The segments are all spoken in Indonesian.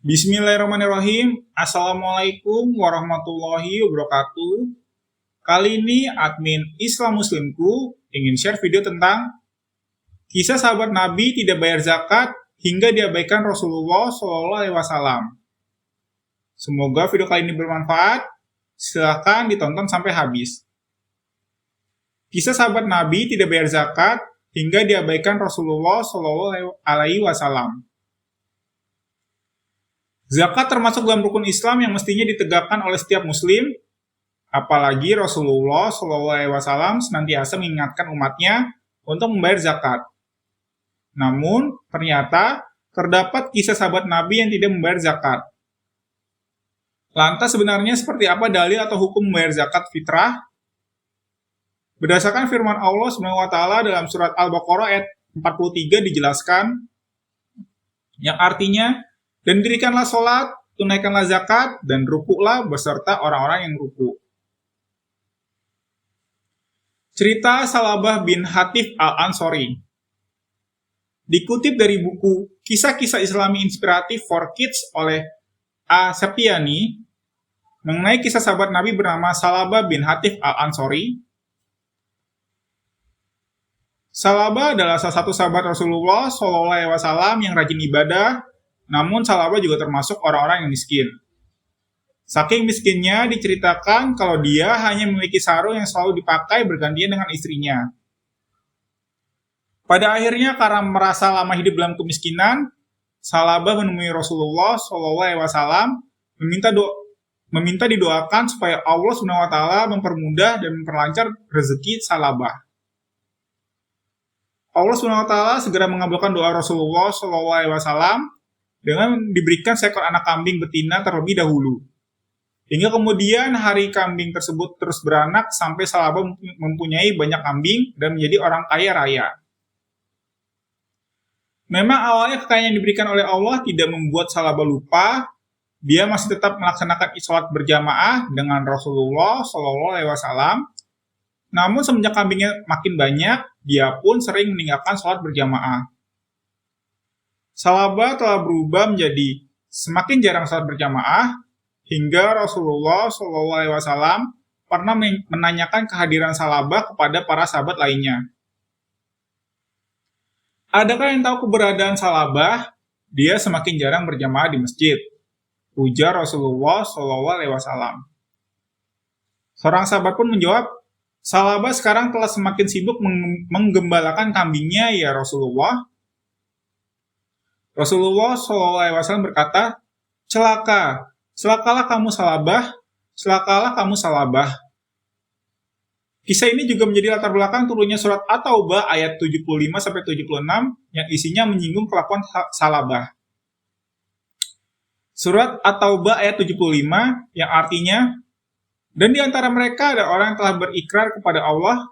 Bismillahirrahmanirrahim. Assalamualaikum warahmatullahi wabarakatuh. Kali ini admin Islam Muslimku ingin share video tentang kisah sahabat Nabi tidak bayar zakat hingga diabaikan Rasulullah SAW. Semoga video kali ini bermanfaat. Silahkan ditonton sampai habis. Kisah sahabat Nabi tidak bayar zakat hingga diabaikan Rasulullah SAW. Zakat termasuk dalam rukun Islam yang mestinya ditegakkan oleh setiap muslim, apalagi Rasulullah SAW senantiasa mengingatkan umatnya untuk membayar zakat. Namun, ternyata terdapat kisah sahabat Nabi yang tidak membayar zakat. Lantas sebenarnya seperti apa dalil atau hukum membayar zakat fitrah? Berdasarkan firman Allah SWT dalam surat Al-Baqarah ayat 43 dijelaskan, yang artinya, dan dirikanlah sholat, tunaikanlah zakat, dan rukuklah beserta orang-orang yang ruku. Cerita Salabah bin Hatif Al-Ansori. Dikutip dari buku Kisah-Kisah Islami Inspiratif for Kids oleh A. Septiani, mengenai kisah sahabat Nabi bernama Salabah bin Hatif Al-Ansori. Salabah adalah salah satu sahabat Rasulullah SAW yang rajin ibadah, namun Salabah juga termasuk orang-orang yang miskin. Saking miskinnya diceritakan kalau dia hanya memiliki sarung yang selalu dipakai bergantian dengan istrinya. Pada akhirnya karena merasa lama hidup dalam kemiskinan, Salabah menemui Rasulullah SAW meminta didoakan supaya Allah SWT mempermudah dan memperlancar rezeki Salabah. Allah SWT segera mengabulkan doa Rasulullah SAW dengan diberikan seekor anak kambing betina terlebih dahulu. Hingga kemudian hari kambing tersebut terus beranak sampai Salabah mempunyai banyak kambing dan menjadi orang kaya raya. Memang awalnya kekayaan yang diberikan oleh Allah tidak membuat Salabah lupa. Dia masih tetap melaksanakan sholat berjamaah dengan Rasulullah SAW. Namun semenjak kambingnya makin banyak, dia pun sering meninggalkan sholat berjamaah. Salabah telah berubah menjadi semakin jarang sholat berjamaah, hingga Rasulullah SAW pernah menanyakan kehadiran Salabah kepada para sahabat lainnya. Adakah yang tahu keberadaan Salabah? Dia semakin jarang berjamaah di masjid, ujar Rasulullah SAW. Seorang sahabat pun menjawab, Salabah sekarang telah semakin sibuk menggembalakan kambingnya ya Rasulullah. Rasulullah SAW berkata, celakalah kamu Salabah, celakalah kamu Salabah. Kisah ini juga menjadi latar belakang turunnya surat At-Taubah ayat 75-76 yang isinya menyinggung kelakuan Salabah. Surat At-Taubah ayat 75 yang artinya, dan di antara mereka ada orang yang telah berikrar kepada Allah,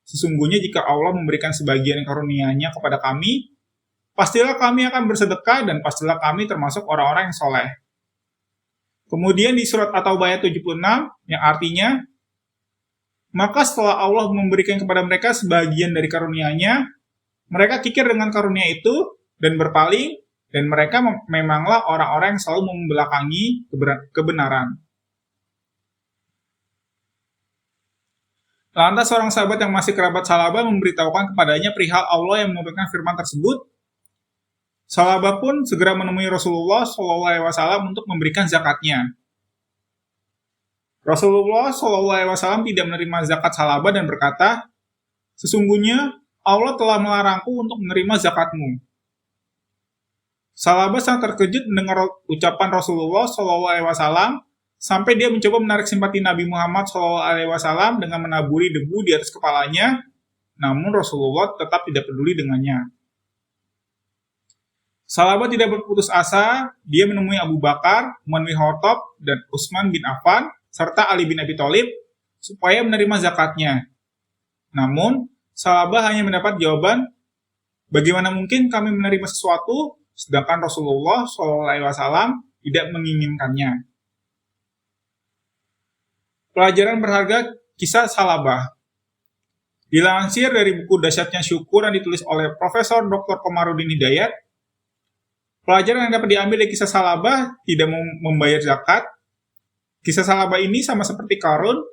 sesungguhnya jika Allah memberikan sebagian karunia-Nya kepada kami, pastilah kami akan bersedekah dan pastilah kami termasuk orang-orang yang soleh. Kemudian di surat At-Taubah ayat 76 yang artinya, maka setelah Allah memberikan kepada mereka sebagian dari karunia-Nya, mereka kikir dengan karunia itu dan berpaling, dan mereka memanglah orang-orang yang selalu membelakangi kebenaran. Lantas seorang sahabat yang masih kerabat Salabah memberitahukan kepadanya perihal Allah yang menurunkan firman tersebut. Salabah pun segera menemui Rasulullah SAW untuk memberikan zakatnya. Rasulullah SAW tidak menerima zakat Salabah dan berkata, sesungguhnya Allah telah melarangku untuk menerima zakatmu. Salabah sangat terkejut mendengar ucapan Rasulullah SAW, sampai dia mencoba menarik simpati Nabi Muhammad SAW dengan menaburi debu di atas kepalanya, namun Rasulullah tetap tidak peduli dengannya. Salabah tidak berputus asa, dia menemui Abu Bakar, Umar bin Khattab, dan Utsman bin Affan, serta Ali bin Abi Thalib, supaya menerima zakatnya. Namun, Salabah hanya mendapat jawaban, bagaimana mungkin kami menerima sesuatu, sedangkan Rasulullah SAW tidak menginginkannya. Pelajaran berharga kisah Salabah. Dilansir dari buku Dahsyatnya Syukur yang ditulis oleh Profesor Dr. Komarudin Hidayat, Pelajaran yang dapat diambil dari kisah Salabah tidak membayar zakat. Kisah Salabah ini sama seperti Qarun,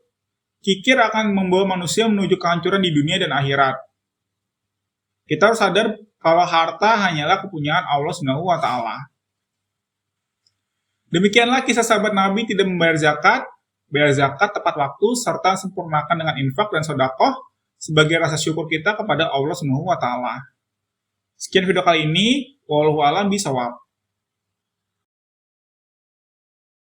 kikir akan membawa manusia menuju kehancuran di dunia dan akhirat. Kita harus sadar kalau harta hanyalah kepunyaan Allah Subhanahu wa taala. Demikianlah kisah sahabat Nabi tidak membayar zakat, bayar zakat tepat waktu serta sempurnakan dengan infak dan sedekah sebagai rasa syukur kita kepada Allah Subhanahu wa taala. Sekian video kali ini, wallahu a'lam bishawab.